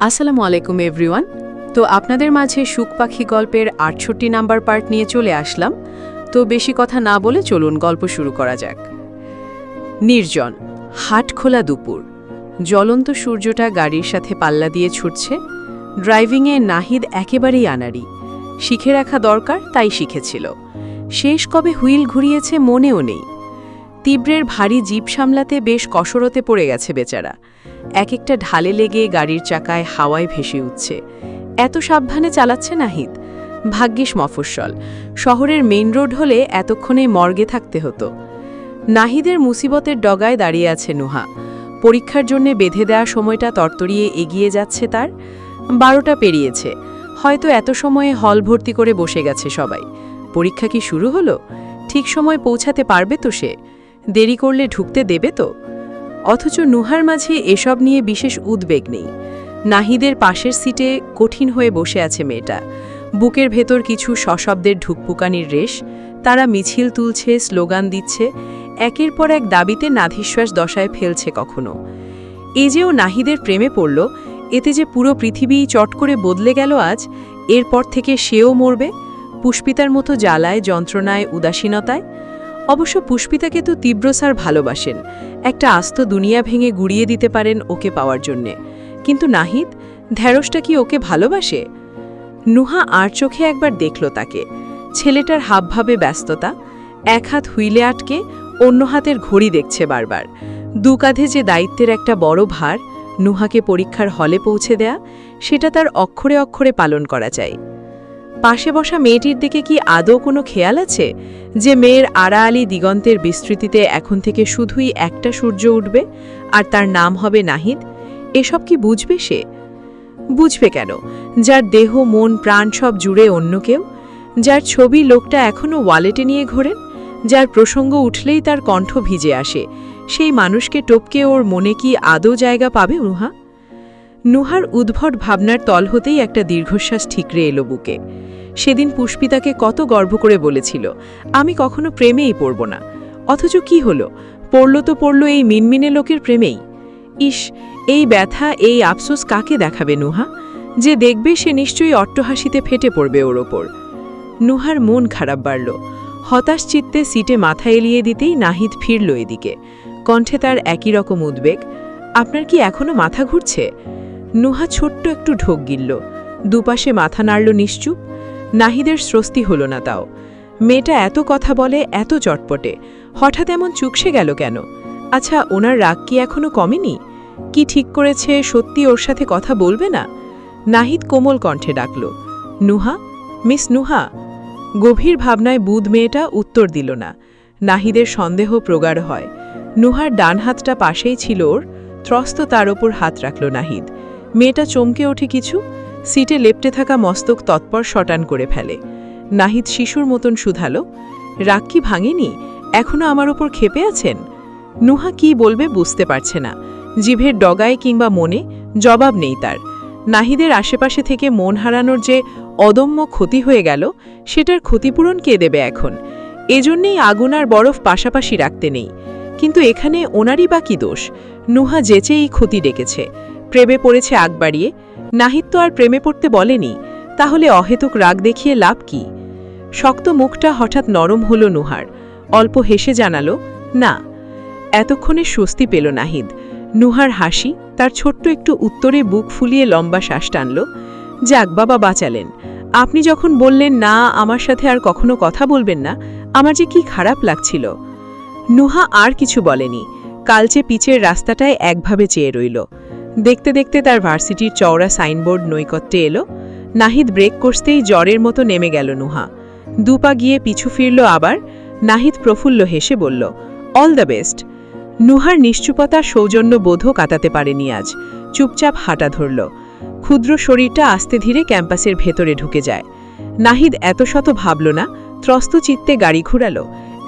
আসসালামু আলাইকুম এভরিওয়ান। তো আপনাদের মাঝে সুখ পাখি গল্পের ৬৮ নাম্বার পার্ট নিয়ে চলে আসলাম। তো বেশি কথা না বলে চলুন গল্প শুরু করা যাক। নির্জন, হাটখোলা দুপুর, জ্বলন্ত সূর্যটা গাড়ির সাথে পাল্লা দিয়ে ছুটছে। ড্রাইভিংয়ে নাহিদ একেবারেই আনাড়ি। শিখে রাখা দরকার, তাই শিখেছিল। শেষ কবে হুইল ঘুরিয়েছে মনেও নেই। তীব্রের ভারী জিপ সামলাতে বেশ কসরতে পড়ে গেছে বেচারা। এক একটা ঢালে লেগে গাড়ির চাকায় হাওয়ায় ভেসে উঠছে। এত সাবধানে চালাচ্ছে নাহিদ। ভাগ্যিস মফস্বল, শহরের মেইন রোড হলে এতক্ষণে মর্গে থাকতে হতো। নাহিদের মুসিবতের ডগায় দাঁড়িয়ে আছে নুহা। পরীক্ষার জন্যে বেঁধে দেওয়া সময়টা তরতরিয়ে এগিয়ে যাচ্ছে তার। 12টা পেরিয়েছে। হয়তো এত সময়ে হল ভর্তি করে বসে গেছে সবাই। পরীক্ষা কি শুরু হলো? ঠিক সময় পৌঁছাতে পারবে তো সে? দেরি করলে ঢুকতে দেবে তো? অথচ নুহার মাঝে এসব নিয়ে বিশেষ উদ্বেগ নেই। নাহিদের পাশের সিটে কঠিন হয়ে বসে আছে মেয়েটা। বুকের ভেতর কিছু সশব্দের ঢুকপুকানির রেশ। তারা মিছিল তুলছে, স্লোগান দিচ্ছে, একের পর এক দাবিতে নাধিশ্বাস দশায় ফেলছে কখনো। এই যে ও নাহিদের প্রেমে পড়ল, এতে যে পুরো পৃথিবী চট করে বদলে গেল আজ। এরপর থেকে সেও মরবে, পুষ্পিতার মতো জ্বালায়, যন্ত্রণায়, উদাসীনতায়। অবশ্য পুষ্পিতাকে তো তীব্র স্যার ভালোবাসেন, একটা আস্ত দুনিয়া ভেঙে গুড়িয়ে দিতে পারেন ওকে পাওয়ার জন্যে। কিন্তু নাহিদ, ঢ্যাঁড়সটা কি ওকে ভালোবাসে? নুহা আর চোখে একবার দেখল তাকে। ছেলেটার হাবভাবে ব্যস্ততা, এক হাত হুইলে আটকে, অন্য হাতের ঘড়ি দেখছে বারবার। দু কাঁধে যে দায়িত্বের একটা বড় ভার, নুহাকে পরীক্ষার হলে পৌঁছে দেয়া, সেটা তার অক্ষরে অক্ষরে পালন করা চাই। পাশে বসা মেয়েটির দিকে কি আদৌ কোনো খেয়াল আছে যে মেয়ের আড়াআলি দিগন্তের বিস্তৃতিতে এখন থেকে শুধুই একটা সূর্য উঠবে, আর তার নাম হবে নাহিদ? এসব কি বুঝবে সে? বুঝবে কেন, যার দেহ, মন, প্রাণ সব জুড়ে অন্য কেউ, যার ছবি লোকটা এখনও ওয়ালেটে নিয়ে ঘোরেন, যার প্রসঙ্গ উঠলেই তার কণ্ঠ ভিজে আসে, সেই মানুষকে টপকে ওর মনে কি আদৌ জায়গা পাবে নুহা? নুহার উদ্ভট ভাবনার তল হতেই একটা দীর্ঘশ্বাস ঠিকরে এলো বুকে। সেদিন পুষ্পিতাকে কত গর্ব করে বলেছিল, আমি কখনো প্রেমেই পড়ব না। অথচ কি হলো? পড়ল তো পড়ল এই মিনমিনে লোকের প্রেমেই। ইস, এই ব্যথা, এই আফসোস কাকে দেখাবে নুহা? যে দেখবে সে নিশ্চয়ই অট্টহাসিতে ফেটে পড়বে ওর ওপর। নুহার মন খারাপ বাড়ল। হতাশ চিত্তে সিটে মাথা এলিয়ে দিতেই নাহিদ ফিরল এদিকে। কণ্ঠে তার একই রকম উদ্বেগ। আপনার কি এখনো মাথা ঘুরছে? নুহা ছোট্ট একটু ঢোক গিলল, দুপাশে মাথা নাড়ল নিশ্চুপ। নাহিদের স্বস্তি হল না তাও। মেয়েটা এত কথা বলে, এত চটপটে, হঠাৎ এমন চুকসে গেল কেন? আচ্ছা, ওনার রাগ কি এখনো কমেনি? কি ঠিক করেছে সত্যি ওর সাথে কথা বলবে না? নাহিদ কোমল কণ্ঠে ডাকল, নুহা, মিস নুহা। গভীর ভাবনায় বুধ মেয়েটা উত্তর দিল না। নাহিদের সন্দেহ প্রগাঢ় হয়। নুহার ডান হাতটা পাশেই ছিল ওর, ত্রস্ত তার ওপর হাত রাখল নাহিদ। মেয়েটা চমকে ওঠে কিছু, সিটে লেপ্টে থাকা মস্তক তৎপর শটান করে ফেলে। নাহিদ শিশুর মতন শুধালো, রাগ কি ভাঙেনি? এখনো আমার ওপর ক্ষেপে আছেন? নুহা কি বলবে বুঝতে পারছে না। জিভের ডগায় কিংবা মনে জবাব নেই তার। নাহিদের আশেপাশে থেকে মন হারানোর যে অদম্য ক্ষতি হয়ে গেল, সেটার ক্ষতিপূরণ কে দেবে এখন? এজন্যেই আগুন আর বরফ পাশাপাশি রাখতে নেই। কিন্তু এখানে ওনারই বা কি দোষ? নুহা যেচেই ক্ষতি ডেকেছে, প্রেমে পড়েছে আগ বাড়িয়ে। নাহিদ তো আর প্রেমে পড়তে বলেনি, তাহলে অহেতুক রাগ দেখিয়ে লাভ কি? শক্ত মুখটা হঠাৎ নরম হল নুহার। অল্প হেসে জানালো, না। এতক্ষণে স্বস্তি পেল নাহিদ। নুহার হাসি, তার ছোট্ট একটু উত্তরে বুক ফুলিয়ে লম্বা শ্বাস টানল। যাক বাবা, বাঁচালেন। আপনি যখন বললেন না, আমার সাথে আর কখনো কথা বলবেন না, আমার যে কি খারাপ লাগছিল। নুহা আর কিছু বলেনি। কালচে পিচের রাস্তাটায় একভাবে চেয়ে রইল। দেখতে দেখতে তার ভার্সিটির চওড়া সাইনবোর্ড নৈকট্যে এলো। নাহিদ ব্রেক কষতেই জ্বরের মতো নেমে গেল নুহা। দুপা গিয়ে পিছু ফিরল আবার। নাহিদ প্রফুল্ল হেসে বলল, অল দ্য বেস্ট। নুহার নিশ্চুপতা সৌজন্য বোধও কাটাতে পারেনি আজ। চুপচাপ হাঁটা ধরল। ক্ষুদ্র শরীরটা আস্তে ধীরে ক্যাম্পাসের ভেতরে ঢুকে যায়। নাহিদ এত শত ভাবল না, ত্রস্ত চিত্তে গাড়ি ঘুরালো।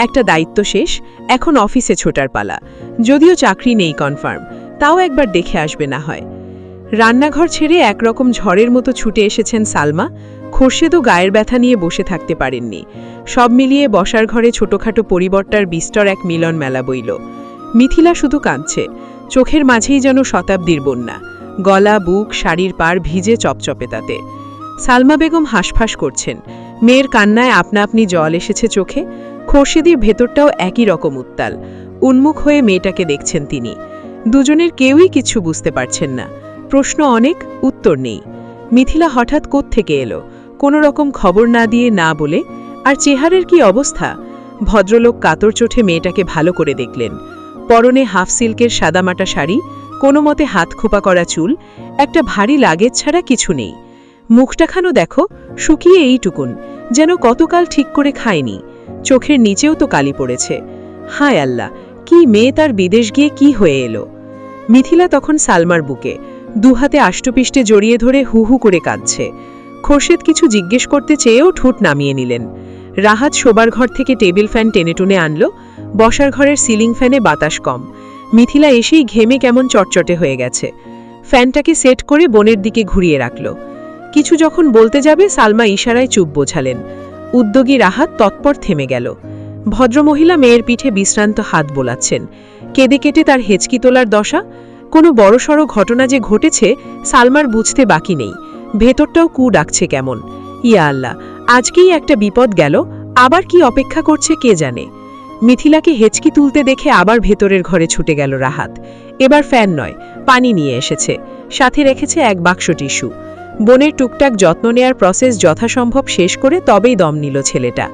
একটা দায়িত্ব শেষ, এখন অফিসে ছোটার পালা। যদিও চাকরি নেই কনফার্ম, তাও একবার দেখে আসবে না হয়। রান্নাঘর ছেড়ে একরকম ঝড়ের মতো ছুটে এসেছেন সালমা। খোরশেদও গায়ের ব্যথা নিয়ে বসে থাকতে পারেননি। সব মিলিয়ে বসার ঘরে ছোটখাটো পরিবর্তার বিস্তর এক মিলন মেলা বইল। মিথিলা শুধু কাঁদছে, চোখের মাঝেই যেন শতাব্দীর বন্যা। গলা বুক শাড়ির পাড় ভিজে চপচপে তাতে। সালমা বেগম হাঁসফাঁস করছেন, মেয়ের কান্নায় আপনা আপনি জল এসেছে চোখে। খোরশেদির ভেতরটাও একই রকম উত্তাল, উন্মুখ হয়ে মেয়েটাকে দেখছেন তিনি। দুজনের কেউই কিছু বুঝতে পারছেন না। প্রশ্ন অনেক, উত্তর নেই। মিথিলা হঠাৎ কোত্থেকে এলো, কোনো রকম খবর না দিয়ে না বলে। আর চেহারের কি অবস্থা! ভদ্রলোক কাতর চোখে মেয়েটাকে ভালো করে দেখলেন। পরনে হাফ সিল্কের সাদামাটা শাড়ি, কোনো মতে হাত খোপা করা চুল, একটা ভারী লাগেজ ছাড়া কিছু নেই। মুখটাখানো দেখো, শুকিয়ে এইটুকুন, যেন কতকাল ঠিক করে খায়নি। চোখের নিচেও তো কালি পড়েছে। হায় আল্লাহ, কি মেয়ে তার বিদেশ গিয়ে কি হয়ে এলো! মিথিলা তখন সালমার বুকে দুহাতে আষ্টপিষ্টে জড়িয়ে ধরে হু হু করে কাঁদছে। খোরশেদ কিছু জিজ্ঞেস করতে চেয়েও ঠোঁট নামিয়ে নিলেন। রাহাত শোবার ঘর থেকে টেবিল ফ্যান টেনে টুনে আনল। বসার ঘরের সিলিং ফ্যানে বাতাস কম। মিথিলা এসেই ঘেমে কেমন চটচটে হয়ে গেছে। ফ্যানটাকে সেট করে বোনের দিকে ঘুরিয়ে রাখল। কিছু যখন বলতে যাবে সালমা ইশারায় চুপ বোঝালেন। উদ্যোগী রাহাত তৎপর থেমে গেল। ভদ্রমহিলা মেয়ের পিঠে বিশ্রান্ত হাত বোলাচ্ছেন। কেঁদে কেটে তার হেঁচকি তোলার দশা। কোনো বড়সড় ঘটনা যে ঘটেছে সালমার বুঝতে বাকি নেই। ভেতরটাও কু ডাকছে কেমন। ইয়া আল্লাহ, আজকেই একটা বিপদ গেল, আবার কি অপেক্ষা করছে কে জানে। মিথিলাকে হেঁচকি তুলতে দেখে আবার ভেতরের ঘরে ছুটে গেল রাহাত। এবার ফ্যান নয়, পানি নিয়ে এসেছে, সাথে রেখেছে এক বাক্স টিস্যু। বোনের টুকটাক যত্ন নেয়ার প্রসেস যথাসম্ভব শেষ করে তবেই দম নিল ছেলেটা।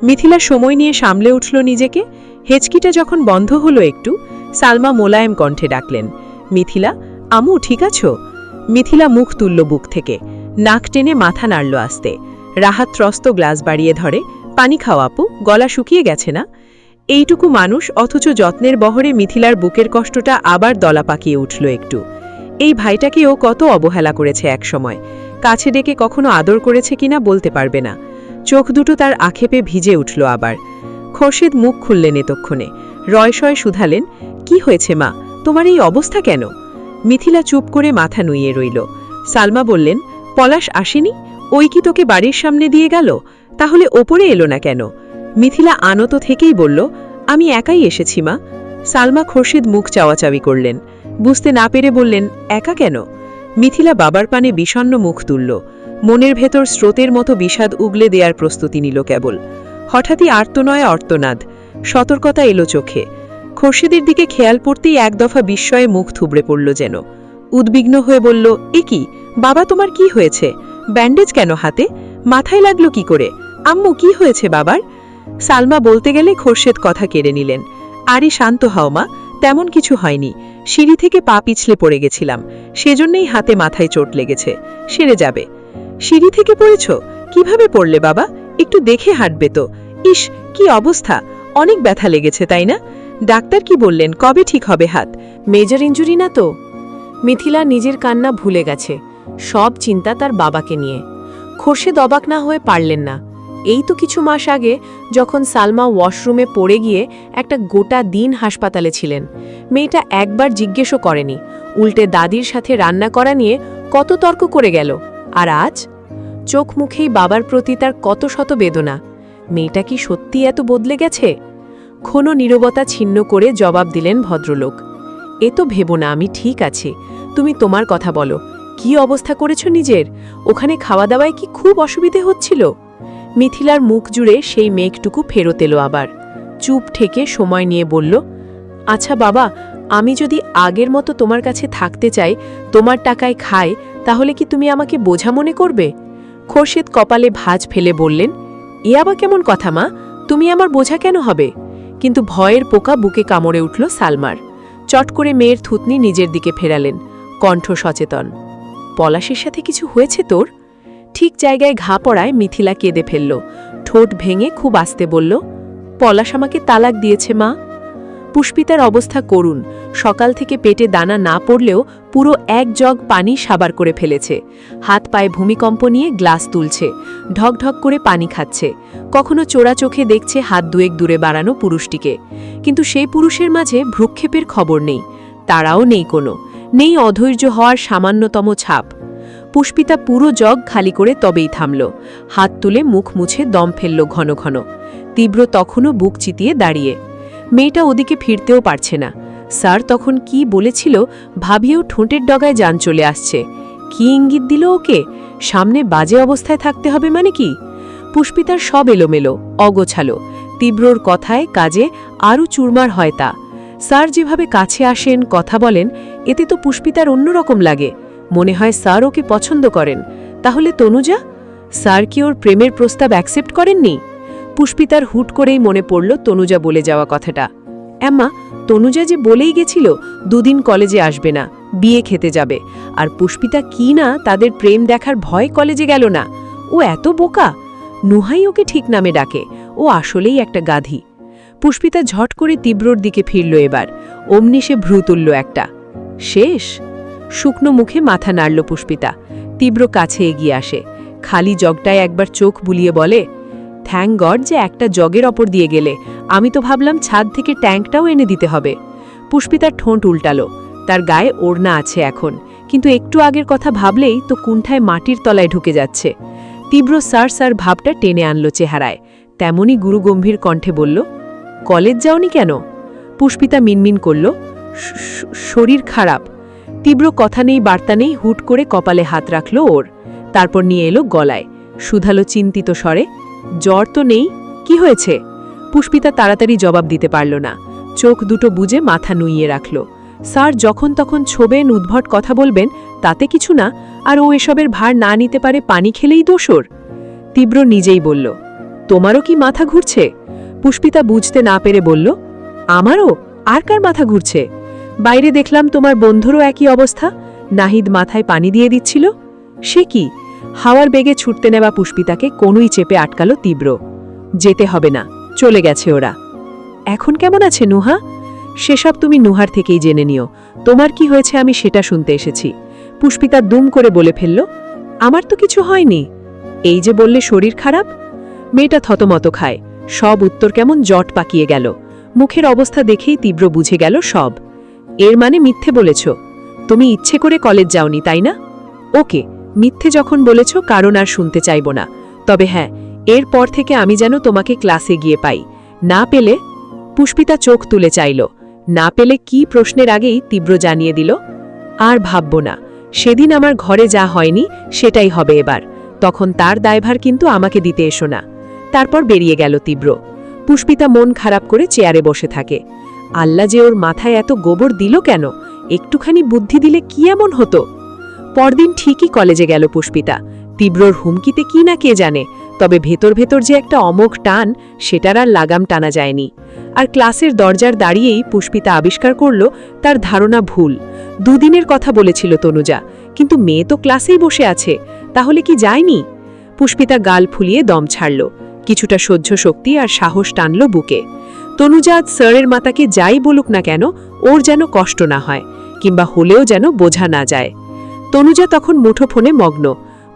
মিথিলা সময় নিয়ে সামলে উঠল নিজেকে। হেঁচকিটা যখন বন্ধ হলো একটু, সালমা মোলায়েম কণ্ঠে ডাকলেন, মিথিলা, আমু ঠিক আছো? মিথিলা মুখ তুলল বুক থেকে, নাক টেনে মাথা নাড়ল আস্তে। রাহাত ত্রস্ত গ্লাস বাড়িয়ে ধরে, পানি খাও আপু, গলা শুকিয়ে গেছে না? এইটুকু মানুষ, অথচ যত্নের বহরে মিথিলার বুকের কষ্টটা আবার দলা পাকিয়ে উঠল একটু। এই ভাইটাকে ও কত অবহেলা করেছে একসময়, কাছে ডেকে কখনো আদর করেছে কিনা বলতে পারবে না। চোখ দুটো তার আক্ষেপে ভিজে উঠল আবার। খোরশেদ মুখ খুললেন এতক্ষণে, রয়সয় শুধালেন, কি হয়েছে মা, তোমার এই অবস্থা কেন? মিথিলা চুপ করে মাথা নুইয়ে রইল। সালমা বললেন, পলাশ আসেনি? ওই কি তোকে বাড়ির সামনে দিয়ে গেল? তাহলে ওপরে এলো না কেন? মিথিলা আনত থেকেই বলল, আমি একাই এসেছি মা। সালমা খোরশেদ মুখ চাওয়াচাওয়ি করলেন। বুঝতে না পেরে বললেন, একা কেন? মিথিলা বাবার পানে বিষণ্ণ মুখ তুলল। মনের ভেতর স্রোতের মতো বিষাদ উগলে দেয়ার প্রস্তুতি নিল কেবল। হঠাৎই আর্তনয় অর্তনাদ, সতর্কতা এলো চোখে। খোরশেদের দিকে খেয়াল পড়তেই এক দফা বিস্ময়ে মুখ থুবড়ে পড়ল যেন। উদ্বিগ্ন হয়ে বলল, এ কি বাবা, তোমার কি হয়েছে? ব্যান্ডেজ কেন হাতে? মাথায় লাগলো কি করে? আম্মু, কি হয়েছে বাবার? সালমা বলতে গেলে খোরশেদ কথা কেড়ে নিলেন। আরে শান্ত হও মা, তেমন কিছু হয়নি। সিঁড়ি থেকে পা পিছলে পড়ে গেছিলাম, সেজন্যই হাতে মাথায় চোট লেগেছে, সেরে যাবে। সিঁড়ি থেকে পড়েছ? কিভাবে পড়লে বাবা? একটু দেখে হাঁটবে তো। ইস, কি অবস্থা! অনেক ব্যথা লেগেছে তাই না? ডাক্তার কি বললেন, কবে ঠিক হবে হাত? মেজর ইনজুরি না তো? মিথিলা নিজের কান্না ভুলে গেছে, সব চিন্তা তার বাবাকে নিয়ে। খোরশেদ অবাক না হয়ে পারলেন না। এই তো কিছু মাস আগে যখন সালমা ওয়াশরুমে পড়ে গিয়ে একটা গোটা দিন হাসপাতালে ছিলেন, মেয়েটা একবার জিজ্ঞেসও করেনি, উল্টে দাদির সাথে রান্না করা নিয়ে কত তর্ক করে গেল। আর আজ চোখ মুখেই বাবার প্রতি তার কত শত বেদনা। মেয়েটা কি সত্যি এত বদলে গেছে? ক্ষণ নীরবতা ছিন্ন করে জবাব দিলেন ভদ্রলোক, এ তো ভেবো না, আমি ঠিক আছি। তুমি তোমার কথা বলো, কি অবস্থা করেছ নিজের? ওখানে খাওয়া দাওয়ায় কি খুব অসুবিধে হচ্ছিল? মিথিলার মুখ জুড়ে সেই মেঘটুকু ফেরত এলো আবার। চুপ ঠেকে সময় নিয়ে বলল, আচ্ছা বাবা, আমি যদি আগের মতো তোমার কাছে থাকতে চাই, তোমার টাকায় খাই, তাহলে কি তুমি আমাকে বোঝা মনে করবে? খোরশেদ কপালে ভাঁজ ফেলে বললেন, এ আবার কেমন কথা মা, তুমি আমার বোঝা কেন হবে? কিন্তু ভয়ের পোকা বুকে কামড়ে উঠল সালমার। চট করে মেয়ের থুতনি নিজের দিকে ফেরালেন, কণ্ঠ সচেতন, পলাশের সাথে কিছু হয়েছে তোর? ঠিক জায়গায় ঘা পড়ায় মিথিলা কেঁদে ফেলল। ঠোঁট ভেঙে খুব আস্তে বলল, পলাশ আমাকে তালাক দিয়েছে মা। পুষ্পিতার অবস্থা করুণ, সকাল থেকে পেটে দানা না পড়লেও পুরো এক জগ পানি সাবার করে ফেলেছে। হাত পায়ে ভূমিকম্প নিয়ে গ্লাস তুলছে, ঢকঢক করে পানি খাচ্ছে। কখনো চোরা চোখে দেখছে হাত দুয়েক দূরে বাড়ানো পুরুষটিকে, কিন্তু সেই পুরুষের মাঝে ভ্রুক্ষেপের খবর নেই, তারাও নেই কোনো, নেই অধৈর্য হওয়ার সামান্যতম ছাপ। পুষ্পিতা পুরো জগ খালি করে তবেই থামল, হাত তুলে মুখ মুছে দম ফেলল ঘন ঘন। তীব্র তখনও বুক চিতিয়ে দাঁড়িয়ে। মেয়েটা ওদিকে ফিরতেও পারছে না। স্যার তখন কি বলেছিল ভাবিয়েও ঠোঁটের ডগায় জান চলে আসছে। কি ইঙ্গিত দিল ওকে? সামনে বাজে অবস্থায় থাকতে হবে মানে কি? পুষ্পিতার সব এলোমেলো, অগোছালো। তীব্রর কথায় কাজে আরও চুরমার হয় তা। স্যার যেভাবে কাছে আসেন, কথা বলেন, এতে তো পুষ্পিতার অন্যরকম লাগে। মনে হয় স্যার ওকে পছন্দ করেন। তাহলে তনুজা? স্যার কি ওর প্রেমের প্রস্তাব অ্যাকসেপ্ট করেননি? পুষ্পিতার হুট করেই মনে পড়ল তনুজা বলে যাওয়া কথাটা। এম্মা, তনুজা যে বলেই গেছিল 2 দিন কলেজে আসবে না, বিয়ে খেতে যাবে। আর পুষ্পিতা কি না তাদের প্রেম দেখার ভয় কলেজে গেল না। ও এত বোকা। নুহাই ওকে ঠিক নামে ডাকে। ও আসলেই একটা গাধি। পুষ্পিতা ঝট করে তীব্রর দিকে ফিরল এবার। অমনি সে ভ্রু তুলল একটা। শেষ? শুকনো মুখে মাথা নাড়ল পুষ্পিতা। তীব্র কাছে এগিয়ে আসে। খালি জগটায় একবার চোখ বুলিয়ে বলে, থ্যাঙ্ক গড যে একটা জগের ওপর দিয়ে গেলে। আমি তো ভাবলাম ছাদ থেকে ট্যাঙ্কটাও এনে দিতে হবে। পুষ্পিতার ঠোঁট উল্টালো। তার গায়ে ওড়না আছে এখন, কিন্তু একটু আগের কথা ভাবলেই তো কুণ্ঠায় মাটির তলায় ঢুকে যাচ্ছে। তীব্র স্যার স্যার ভাবটা টেনে আনলো চেহারায়। তেমনি গুরুগম্ভীর কণ্ঠে বলল, কলেজ যাওনি কেন? পুষ্পিতা মিনমিন করল, শরীর খারাপ। তীব্র কথা নেই বার্তা নেই, হুট করে কপালে হাত রাখল ওর। তারপর নিয়ে এলো গলায়, শুধালো চিন্তিত স্বরে, জ্বর তো নেই, কি হয়েছে? পুষ্পিতা তাড়াতাড়ি জবাব দিতে পারল না। চোখ দুটো বুজে মাথা নুইয়ে রাখল। স্যার যখন তখন ছোবেন, উদ্ভট কথা বলবেন, তাতে কিছু না। আর ও এসবের ভার না নিতে পারে পানি খেলেই দোষর। তীব্র নিজেই বলল, তোমারও কি মাথা ঘুরছে? পুষ্পিতা বুঝতে না পেরে বলল, আমারও? আর কার মাথা ঘুরছে? বাইরে দেখলাম তোমার বন্ধুরও একই অবস্থা। নাহিদ মাথায় পানি দিয়ে দিচ্ছিল। সে কি? হাওয়ার বেগে ছুটতে নেওয়া পুষ্পিতাকে কোনই চেপে আটকালো তীব্র। যেতে হবে না, চলে গেছে ওরা। এখন কেমন আছে নুহা? সেসব তুমি নুহার থেকেই জেনে নিও। তোমার কি হয়েছে আমি সেটা শুনতে এসেছি। পুষ্পিতা দুম করে বলে ফেলল, আমার তো কিছু হয়নি। এই যে বললে শরীর খারাপ। মেয়েটা থতমত খায়। সব উত্তর কেমন জট পাকিয়ে গেল। মুখের অবস্থা দেখেই তীব্র বুঝে গেল সব। এর মানে মিথ্যে বলেছ। তুমি ইচ্ছে করে কলেজ যাওনি, তাই না? ওকে, মিথ্যে যখন বলেছ কারণ আর শুনতে চাইব না। তবে হ্যাঁ, এরপর থেকে আমি যেন তোমাকে ক্লাসে গিয়ে পাই। না পেলে? পুষ্পিতা চোখ তুলে চাইল। না পেলে কি প্রশ্নের আগেই তীব্র জানিয়ে দিল, আর ভাবব না। সেদিন আমার ঘরে যা হয়নি সেটাই হবে এবার। তখন তার দায়ভার কিন্তু আমাকে দিতে এসো না। তারপর বেরিয়ে গেল তীব্র। পুষ্পিতা মন খারাপ করে চেয়ারে বসে থাকে। আল্লাহ যে ওর মাথায় এত গোবর দিল কেন? একটুখানি বুদ্ধি দিলে কি এমন হতো? পরদিন ঠিকই কলেজে গেল পুষ্পিতা। তীব্রর হুমকিতে কি না কে জানে, তবে ভেতর ভেতর যে একটা অমোঘ টান, সেটার আর লাগাম টানা যায়নি। আর ক্লাসের দরজার দাঁড়িয়েই পুষ্পিতা আবিষ্কার করল তার ধারণা ভুল। 2 দিনের কথা বলেছিল তনুজা, কিন্তু মেয়ে তো ক্লাসেই বসে আছে। তাহলে কি যায়নি? পুষ্পিতা গাল ফুলিয়ে দম ছাড়ল। কিছুটা সহ্য শক্তি আর সাহস টানল বুকে। তনুজা আজ স্যারের মাতাকে যাই বলুক না কেন, ওর যেন কষ্ট না হয়, কিংবা হলেও যেন বোঝা না যায়। তনুজা তখন মুঠোফোনে মগ্ন।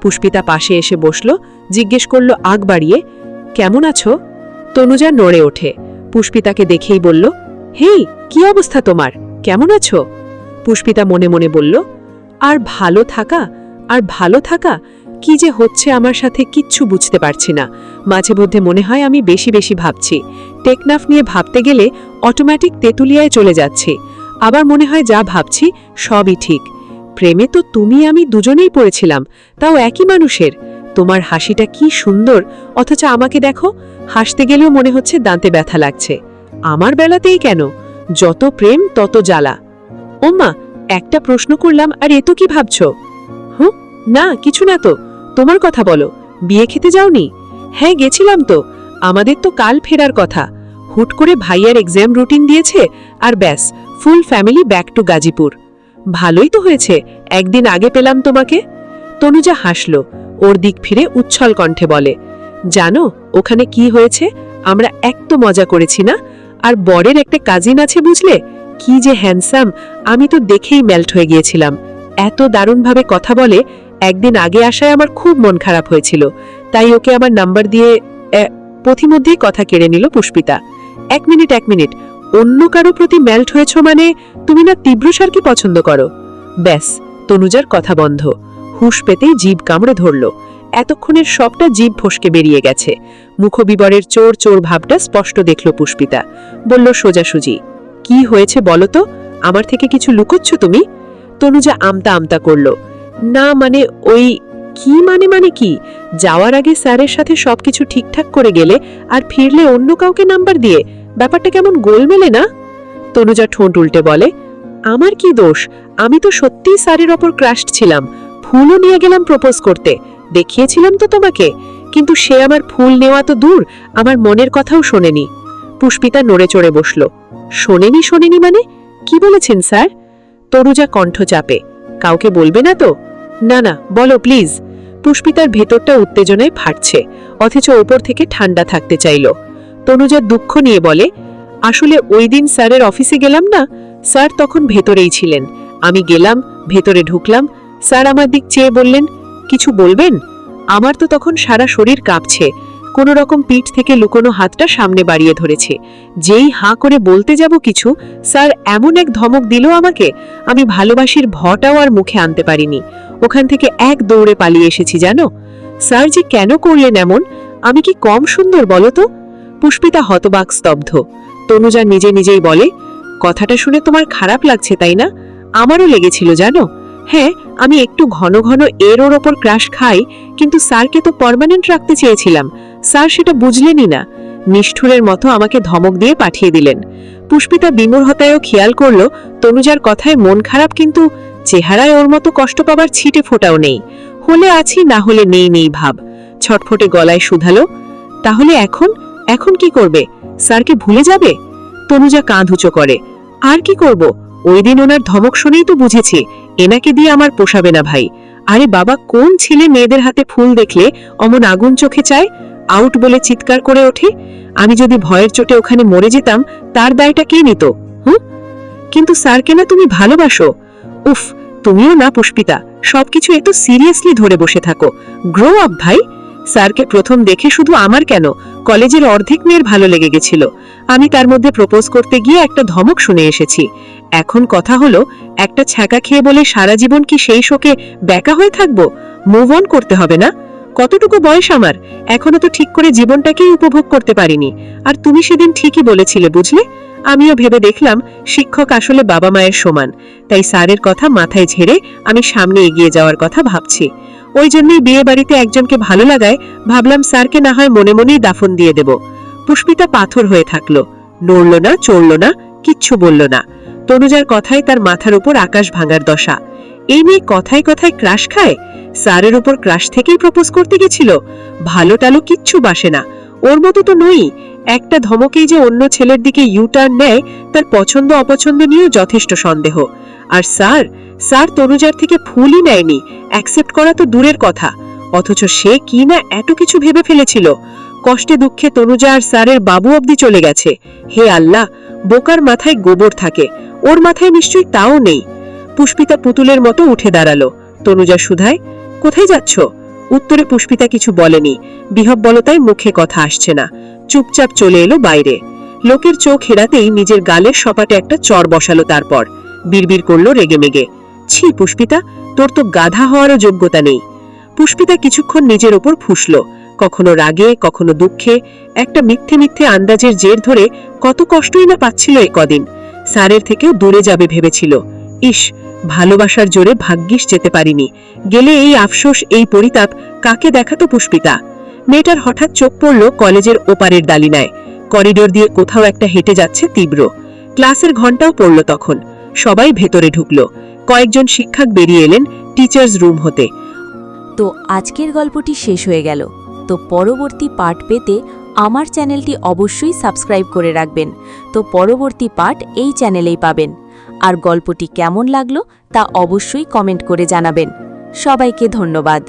পুষ্পিতা পাশে এসে বসল, জিজ্ঞেস করল আগ বাড়িয়ে, কেমন আছো? তনুজা নড়ে ওঠে। পুষ্পিতাকে দেখেই বলল, হেই, কি অবস্থা তোমার? কেমন আছো? পুষ্পিতা মনে মনে বলল, আর ভালো থাকা কি যে হচ্ছে আমার সাথে কিচ্ছু বুঝতে পারছি না। মাঝে মধ্যে মনে হয় আমি বেশি বেশি ভাবছি। টেকনাফ নিয়ে ভাবতে গেলে অটোমেটিক তেঁতুলিয়ায় চলে যাচ্ছি। আবার মনে হয় যা ভাবছি সবই ঠিক। প্রেমে তো তুমি আমি দুজনেই পড়েছিলাম, তাও একই মানুষের। তোমার হাসিটা কি সুন্দর, অথচ আমাকে দেখো, হাসতে গেলেও মনে হচ্ছে দাঁতে ব্যথা লাগছে। আমার বেলাতেই কেন? যত প্রেম তত জ্বালা। ওমা, একটা প্রশ্ন করলাম আর এত কি ভাবছো? না, কিছু না তো। তোমার কথা বলো। বিয়ে খেতে যাওনি? হ্যাঁ, গেছিলাম তো। আমাদের তো কাল ফেরার কথা। হুট করে ভাইয়ার এক্সাম রুটিন দিয়েছে, আর ব্যাস, full family back to Gazipur. ভালোই তো হয়েছে, একদিন আগে পেলাম তোমাকে। তনুজা হাসল। ওর দিক ফিরে উচ্ছল কণ্ঠে বলে, জানো ওখানে কি হয়েছে? আমরা এক তো মজা করেছি না। আর বরের একটা কাজিন আছে বুঝলে, কি যে হ্যান্ডসাম, আমি তো দেখেই মেল্ট হয়ে গিয়েছিলাম। এত দারুণভাবে কথা বলে। একদিন আগে আসায় আমার খুব মন খারাপ হয়েছিল, তাই ওকে আমার নাম্বার দিয়ে। পথিমধ্যেই কথা কেড়ে নিল পুষ্পিতা। এক মিনিট, অন্য কারো প্রতি মেল্ট হয়েছ মানে তুমি না তীব্র স্যারকে পছন্দ করো? ব্যাস, তনুজার কথা বন্ধ। হুঁশ পেতেই জিভ কামড়ে ধরল। এতক্ষণের সবটা জিভ ফসকে বেরিয়ে গেছে। মুখবিবরের চোর চোর ভাবটা স্পষ্ট দেখল পুষ্পিতা। বলল সোজাসুজি, কি হয়েছে বলো তো? আমার থেকে কিছু লুকোচ্ছ তুমি? তনুজা আমতা আমতা করল। না মানে ওই কি মানে কি? যাওয়ার আগে স্যারের সাথে সবকিছু ঠিকঠাক করে গেলে আর ফিরলে অন্য কাউকে নাম্বার দিয়ে, ব্যাপারটা কেমন গোলমেলে না? তনুজা ঠোঁট উল্টে বলে, আমার কি দোষ? আমি তো সত্যিই স্যারের ওপর ক্রাশড ছিলাম, ফুলও নিয়ে গেলাম প্রপোজ করতে, দেখিয়েছিলাম তো তোমাকে। কিন্তু সে আমার ফুল নেওয়া তো দূর, আমার মনের কথাও শোনেনি। পুষ্পিতা নড়ে চড়ে বসল। শোনেনি মানে কি বলেছেন স্যার? তনুজা কণ্ঠ চাপে, কাউকে বলবে না তো? না বলো প্লিজ। পুষ্পিতার ভেতরটা উত্তেজনায় ফাটছে, অথচ ওপর থেকে ঠান্ডা থাকতে চাইল। তনুজা দুঃখ নিয়ে বলে, আসলে ওই দিন স্যারের অফিসে গেলাম না, স্যার তখন ভেতরেই ছিলেন। আমি গেলাম, ভেতরে ঢুকলাম, স্যার আমার দিক চেয়ে বললেন, কিছু বলবেন? আমার তো তখন সারা শরীর কাঁপছে, কোনো রকম পিঠ থেকে লুকোনো হাতটা সামনে বাড়িয়ে ধরেছে। যেই হাঁ করে বলতে যাব কিছু, স্যার এমন এক ধমক দিল আমাকে, আমি ভালোবাসির ভটাও আর মুখে আনতে পারিনি। ওখান থেকে এক দৌড়ে পালিয়ে এসেছি জানো। স্যার যে কেন করলেন এমন? আমি কি কম সুন্দর বলো তো? পুষ্পিতা হতবাক স্তব্ধ। তনুজা নিজেই বলে, কথাটা শুনে তোমার খারাপ লাগছে তাই না? আমারও লেগেছিল জানো। হ্যাঁ, আমি একটু ঘন ঘন এর ওর ওপর ক্রাশ খাই, কিন্তু স্যারকে তো পার্মানেন্ট রাখতে চেয়েছিলাম, স্যার সেটা বুঝলেনই না। নিষ্ঠুরের মতো আমাকে ধমক দিয়ে পাঠিয়ে দিলেন। পুষ্পিতা বিমূঢ়তায়ও খেয়াল করল তনুজার কথায় মন খারাপ, কিন্তু চেহারায় ওর মতো কষ্ট পাবার ছিটে ফোটাও নেই। হলে আছি, না হলে নেই ভাব। ছটফটে গলায় শুধালো, তাহলে এখন কি করবে? স্যারকে ভুলে যাবে? তনুজা কাঁধ উঁচু করে, আর কি করব? ওই দিন ওনার ধমক শুনেই তো বুঝেছি এনাকে দিয়ে আমার পোষাবে না ভাই। আরে বাবা, কোন ছেলে মেয়েদের হাতে ফুল দেখলে অমন আগুন চোখে চায়, আউট বলে চিৎকার করে ওঠে? আমি যদি ভয়ের চোটে ওখানে মরে যেতাম, তার দায়টা কে নিত? কিন্তু স্যারকে না তুমি ভালোবাসো। উফ, তুমিও না পুষ্পিতা, সবকিছু এত সিরিয়াসলি ধরে বসে থাকো। গ্রো আপ ভাই। স্যারকে প্রথম দেখে শুধু আমার কেন, কলেজের অর্ধেক মেয়ের ভালো লেগে গেছিল। আমি তার মধ্যে প্রপোজ করতে গিয়ে একটা ধমক শুনে এসেছি। এখন কথা হলো, একটা ছ্যাঁকা খেয়ে বলে সারা জীবন কি সেই শোকে ব্যাকা হয়ে থাকবো? মুভ অন করতে হবে না? কতটুকু বয়স আমার, এখনো তো ঠিক করে জীবনটাকেই উপভোগ করতে পারিনি। আর তুমি সেদিন ঠিকই বলেছিলে বুঝলে। আমিও ভেবে দেখলাম শিক্ষক আসলে বাবা মায়ের সমান, তাই স্যারের কথা মাথায় ঝেড়ে আমি সামনে এগিয়ে যাওয়ার কথা ভাবছি। ওই জন্যই বিয়ে বাড়িতে একজনকে ভালো লাগায় ভাবলাম স্যারকে না হয় মনে মনেই দাফন দিয়ে দেব। পুষ্পিতা পাথর হয়ে থাকলো, নড়ল না, চড়ল না, কিচ্ছু বলল না। তনুজার কথায় তার মাথার উপর আকাশ ভাঙার দশা। এই মেয়ে কথায় কথায় ক্রাশ খায়? স্যারের উপর ক্রাশ থেকেই প্রপোজ করতে গেছিল? ভালো টালো কিচ্ছু বাসে না, ওর মতো তো নই। একটা ধমকেই যে অন্য ছেলের দিকে ইউটার্ন নেয়, তার পছন্দ অপছন্দ নিয়েও যথেষ্ট সন্দেহ। আর স্যার তনুজার থেকে ফুলই নেয়নি, অ্যাকসেপ্ট করা তো দূরের কথা, অথচ সে কি না এত কিছু ভেবে ফেলেছিল। কষ্টে দুঃখে তনুজা আর স্যারের বাবু অবধি চলে গেছে। হে আল্লাহ, বোকার মাথায় গোবর থাকে, ওর মাথায় নিশ্চয়ই তাও নেই। পুষ্পিতা পুতুলের মতো উঠে দাঁড়ালো। তনুজা শুধায়, কোথায় যাচ্ছ? উত্তরে পুষ্পিতা কিছু বলেনি, বিহব্বলতায় মুখে কথা আসছে না। চুপচাপ চলে এলো বাইরে। লোকের চোখ হেরাতেই নিজের গালের সপাটে একটা চর বসালো, তারপর বিড়বিড় করলো রেগেমেগে, ছি পুষ্পিতা, তোর তো গাধা হওয়ারও যোগ্যতা নেই। পুষ্পিতা কিছুক্ষণ নিজের ওপর ফুঁসল, কখনো রাগে, কখনো দুঃখে। একটা মিথ্যে আন্দাজের জের ধরে কত কষ্টই না পাচ্ছিল এ কদিন। স্যারের থেকেও দূরে যাবে ভেবেছিল। ইস, ভালোবাসার জোরে ভাগ্যিস যেতে পারিনি, গেলে এই আফসোস, এই পরিতাপ কাকে দেখাতো পুষ্পিতা? মেয়েটার হঠাৎ চোখ পড়ল কলেজের ওপারের দালিনায়। করিডোর দিয়ে কোথাও একটা হেঁটে যাচ্ছে তীব্র। ক্লাসের ঘন্টাও পড়ল তখন। সবাই ভেতরে ঢুকল। কয়েকজন শিক্ষক বেরিয়ে এলেন টিচার্স রুম হতে। তো আজকের গল্পটি শেষ হয়ে গেল। তো পরবর্তী পার্ট পেতে আমার চ্যানেলটি অবশ্যই সাবস্ক্রাইব করে রাখবেন। তো পরবর্তী পার্ট এই চ্যানেলেই পাবেন। আর গল্পটি কেমন লাগলো তা অবশ্যই কমেন্ট করে জানাবেন। সবাইকে ধন্যবাদ।